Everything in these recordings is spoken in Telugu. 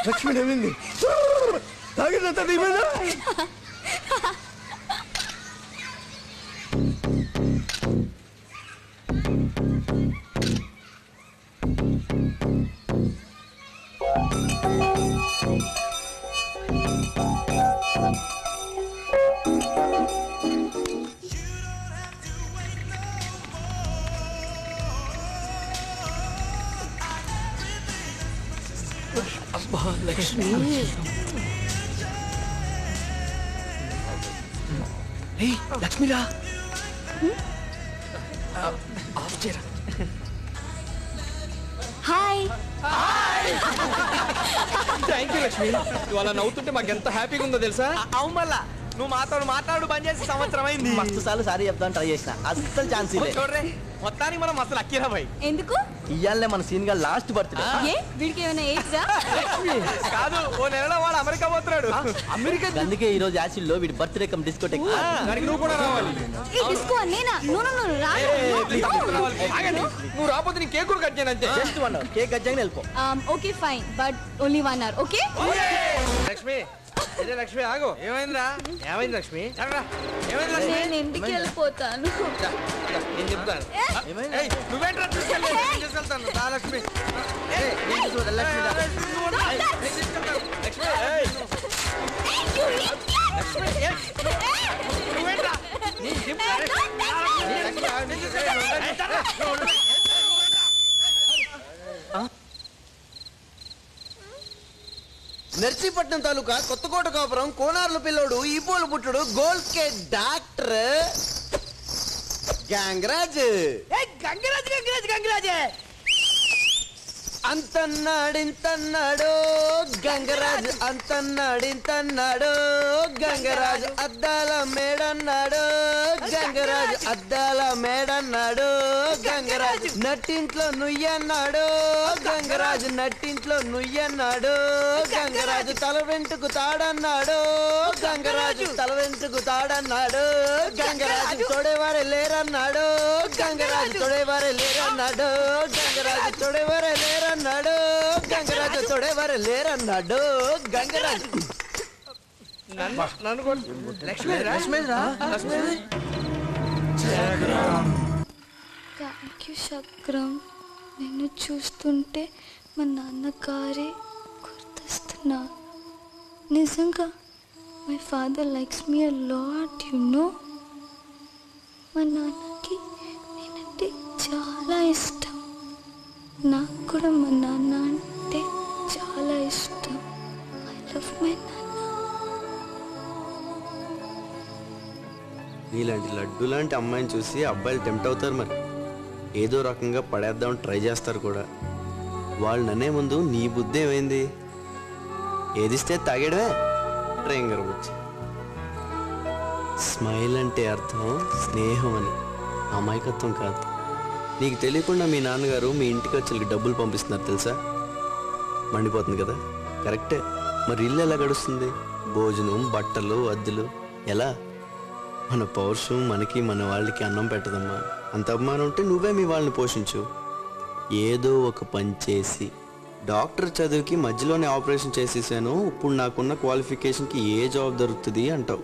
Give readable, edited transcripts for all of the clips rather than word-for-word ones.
లక్ష్మి నవ్వింది. తాగిందంతా నీ మీద. లక్ష్మి లక్ష్మిరా ఆఫ్ చేయరా. హాయ్. Thank you Lakshmi. నువ్వు అలా నవ్వుతుంటే మాకు ఎంత హ్యాపీగా ఉందో తెలుసా. అవును మళ్ళా నువ్వు మాతో మాట్లాడు బంద్ చేసి సంవత్సరం అయింది. మస్తు సార్లు సారీ చెప్తాను ట్రై చేసిన అస్సలు ఛాన్స్ లేదు. చూడరే మొత్తానికి మనం అసలు అక్కిరా భాయ్. ఎందుకు? ఇయ్యాలే మన సీన్ గా లాస్ట్ బర్త్డే. ఏ వీడికి ఏమైనా ఏజ్రా? కాదు ఓ నెలలో వాడు అమెరికా పోతున్నాడు. అమెరికా అందుకే ఈ రోజు యాసిడ్ లో వీడి బర్త్డే కమ్ డిస్కోటెక్. దానికి నువ్వు కూడా రావాలి. ఏ డిస్కో నేనా? నో నో నో రాను. ఆగండి. నువ్వు రాకపోతే నీ కేక్ కూడా కట్ చేయను అంతే. జస్ట్ 1 hour కేక్ కట్ చేయని వెళ్ళిపో. Okay fine but only 1 hour okay? Lakshmi ఇదే లక్ష్మి ఆగు. ఏమైందిరా? ఏమైంది లక్ష్మి? ఏమైంది లక్ష్మి? నేను ఇంటికి వెళ్ళిపోతాను. నేను చెప్తాను. ఏమైంది? ఏయ్, నువ్వేంట్రా తీసుకెళ్ళి? నేను తీసుకెళ్తాను. రా లక్ష్మి. ఏయ్, నేను చూడు, లక్ష్మి రా. నువ్వు రా. నేను తీసుకెళ్తాను. లక్ష్మి ఏయ్. లక్ష్మి ఏయ్, నువ్వేంట్రా? నేను చెప్తాను. లక్ష్మి ఆగు, నేను తీసుకెళ్తాను. నర్సీపట్నం తాలూకా కొత్తకోట కాపురం కోనార్ల పిల్లోడు ఈపోలు పుట్టుడు గోల్డ్ స్కేట్ డాక్టర్ గంగరాజ్. గంగరాజే అంతన్నాడింతన్నాడు గంగరాజ్, అంతన్నాడింతన్నాడు గంగరాజ్, అద్దాల మేడన్నాడు గంగరాజ్, అద్దాల మేడన్నాడు గంగరాజ్, నట్టింట్లో నుయ్యన్నాడు గంగరాజ్, నట్టింట్లో నుయ్యన్నాడు గంగరాజు, తల వెంటుకు తాడన్నాడు గంగరాజు, తల వెంటుకు తాడన్నాడు గంగరాజు, తొడేవారే లేరన్నాడు గంగరాజు, తొడేవారే లేరన్నాడు గంగరాజు, తొడేవారే లేరన్నాడు గంగరాజు, తొడేవారే లేరన్నాడు గంగరాజు. నన్ను కూడా లక్ష్మి లక్ష్మి థ్యాంక్ యూ చక్రం. నిన్ను చూస్తుంటే మా నాన్నగారే గుర్తొస్తున్నా. నిజంగా my father likes me a lot you know. మా నాన్నకి నేనంటే చాలా ఇష్టం. నాకు కూడా మా నాన్న అంటే చాలా ఇష్టం. ఐ లవ్ మై నాన్న. నీలాంటి లడ్డు లాంటి అమ్మాయిని చూసి అబ్బాయిలు టెంప్ట్ అవుతారు, మరి ఏదో రకంగా పడేద్దామని ట్రై చేస్తారు కూడా. వాళ్ళు నన్నే ముందు నీ బుద్ధి ఏమైంది? ఏదిస్తే తాగడమే ట్రైంగర్ వచ్చి. స్మైల్ అంటే అర్థం స్నేహం అని, అమాయకత్వం కాదు. నీకు తెలియకుండా మీ నాన్నగారు మీ ఇంటి ఖర్చులకి డబ్బులు పంపిస్తున్నారు తెలుసా? మండిపోతుంది కదా, కరెక్టే. మరి ఇల్లు ఎలా గడుస్తుంది? భోజనం, బట్టలు, అద్దెలు ఎలా? మన పౌరుషం మనకి మన వాళ్ళకి అన్నం పెట్టదమ్మా. అంత అభిమానం ఉంటే నువ్వే మీ వాళ్ళని పోషించు. ఏదో ఒక పని చేసి డాక్టర్ చదువుకి మధ్యలోనే ఆపరేషన్ చేసేసాను, ఇప్పుడు నాకున్న క్వాలిఫికేషన్కి ఏ జాబ్ దొరుకుతుంది అంటావు.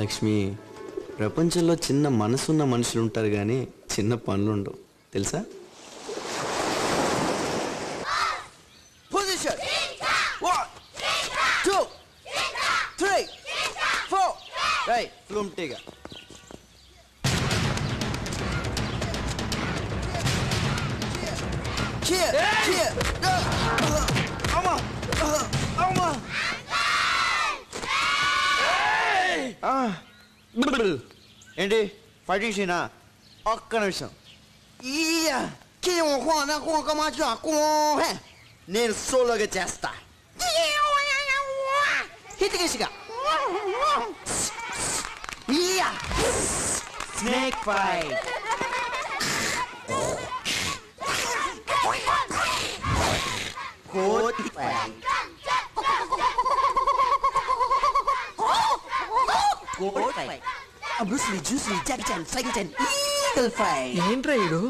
లక్ష్మి, ప్రపంచంలో చిన్న మనసున్న మనుషులు ఉంటారు కానీ చిన్న పనులు ఉండవు తెలుసా? పొజిషన్ 1 2 3 4 రైట్ ఫ్లూమ్టీగా. ఏంటి ఫైటింగ్ సీనా? ఒక్క నిమిషం. నేను సోలోగా చేస్తా. హితికేసిగా స్నేక్ ఫైట్. కోట్ ఫైట్. కోట్ ఫైట్. బ్రూస్లీ, జూస్లీ, Jackie Chan, cycle Chan, eagle fight. ఏంట్రా వీడు?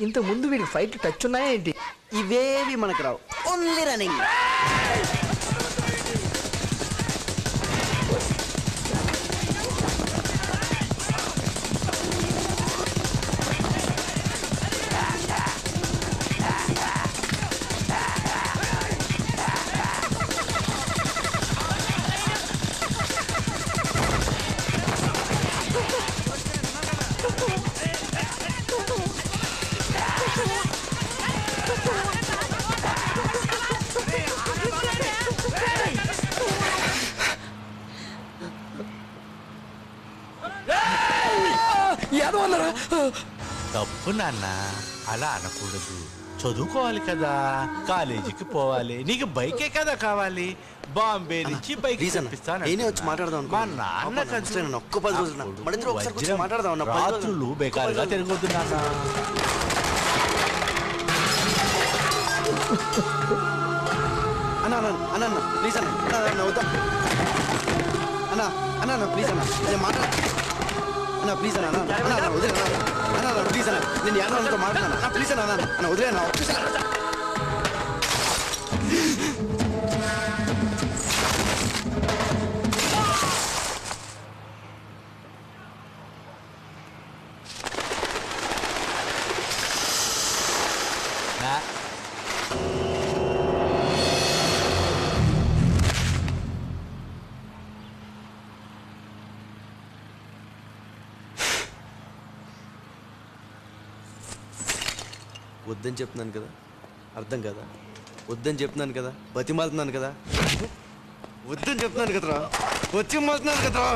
ఇంత ముందు వీడికి ఫైట్ టచ్ ఉన్నాయా ఏంటి? ఇవేవి మనకు రావు. Only running. ఏదో అన్నారా? తప్పు నాన్న, అలా అనకూడదు. చదువుకోవాలి కదా, కాలేజీకి పోవాలి. నీకు బైకే కదా కావాలి. బాంబే నుంచి బైక్ ప్లీజ్ అన్న, నేనే వచ్చి మాట్లాడదాం మా అనుకున్నా. నాన్న పాపం, ఖర్చు అన్న, ఒక్క 10 రోజులు అన్న. మన ఇద్దరం ఒకసారి కూర్చొని మాట్లాడదాం అన్న, 10 రోజులు. రాత్రులు బేకారుగా తిరగొద్దు నాన్న. అన్న అన్న అన్న అన్న ప్లీజ్ అన్న, అన్న అన్న వద్దా అన్న, అన్న అన్న ప్లీజ్ అన్న, నేను మాట్లాడ అన్న ప్లీజ్ అన్న, అన్న అన్న అన్న వదిలే అన్న, అన్న అన్న ప్లీజ్ అన్న, నేను యాదవ్తో మాట్లాడతాను అన్న, ప్లీజ్ అన్న, అన్న అన్న వదిలే అన్న, ఒక్కసారి వద్దని చెప్తున్నాను కదా, అర్థం కదా, వద్దని చెప్తున్నాను కదా, బతిమాలుతున్నాను కదా, వద్దని చెప్తున్నాను కదరా, వచ్చి మాలుతున్నాను కదరా.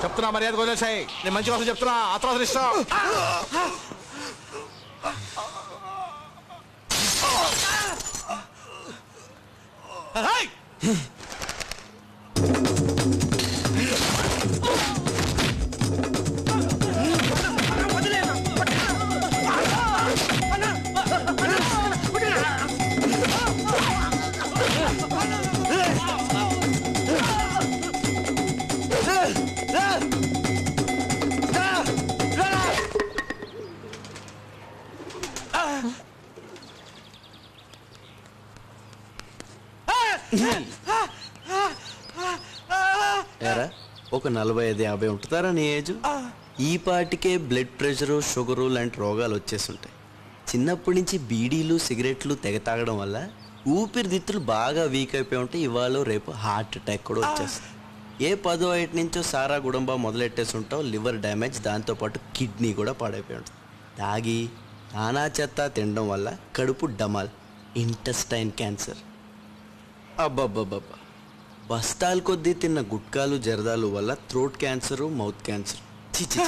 చెప్తున్నా మర్యాద వదిలేసాయి. నేను మంచి కోసం చెప్తున్నా, అతను ఇష్టం. ఏరా ఒక 45-50 ఉంటుందారా నీ ఏజ్? ఈ పాటికే బ్లడ్ ప్రెషరు, షుగరు లాంటి రోగాలు వచ్చేస్తుంటాయి. చిన్నప్పటి నుంచి బీడీలు, సిగరెట్లు తెగ తాగడం వల్ల ఊపిరితిత్తులు బాగా వీక్ అయిపోయి ఉంటే ఇవాళ రేపు హార్ట్ అటాక్ కూడా వచ్చేస్తుంది. ఏ 10 ఏటి నుంచో సారా గుడంబా మొదలెట్టేసి ఉంటావు, లివర్ డ్యామేజ్, దాంతోపాటు కిడ్నీ కూడా పాడైపోయి ఉంటుంది. తాగి నానా చెత్త తినడం వల్ల కడుపు డమాల్, ఇంటెస్టైన్ క్యాన్సర్. అబ్బబ్బబ్బబ్బా, బస్తాలు కొద్దీ తిన్న గుట్కాలు, జరదాలు వల్ల థ్రోట్ క్యాన్సరు, మౌత్ క్యాన్సర్. చిచి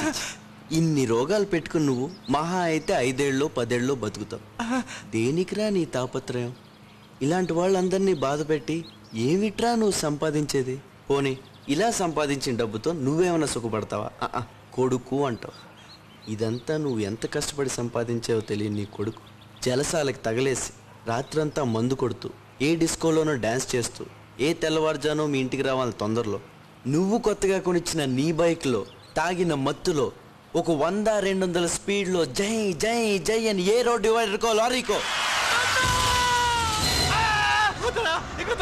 ఇన్ని రోగాలు పెట్టుకుని నువ్వు మహా అయితే 5 ఏళ్ళలో 10 ఏళ్ళలో బతుకుతావు. దేనికిరా నీ తాపత్రయం? ఇలాంటి వాళ్ళందరినీ బాధ పెట్టి ఏమిట్రా నువ్వు సంపాదించేది? పోనీ ఇలా సంపాదించిన డబ్బుతో నువ్వేమైనా సుఖపడతావా? కొడుకు అంటావు. ఇదంతా నువ్వు ఎంత కష్టపడి సంపాదించావో తెలియని నీ కొడుకు జలసాలకి తగలేసి రాత్రంతా మందు కొడుతూ ఏ డిస్కోలోనో డ్యాన్స్ చేస్తూ ఏ తెల్లవారుజానో మీ ఇంటికి రావాలి తొందరలో నువ్వు కొత్తగా కొనిచ్చిన నీ బైక్లో తాగిన మత్తులో ఒక 100-200 స్పీడ్లో జై జై జై అని ఏ రోడ్ డివైడర్కో లారీకో ఇక్కడ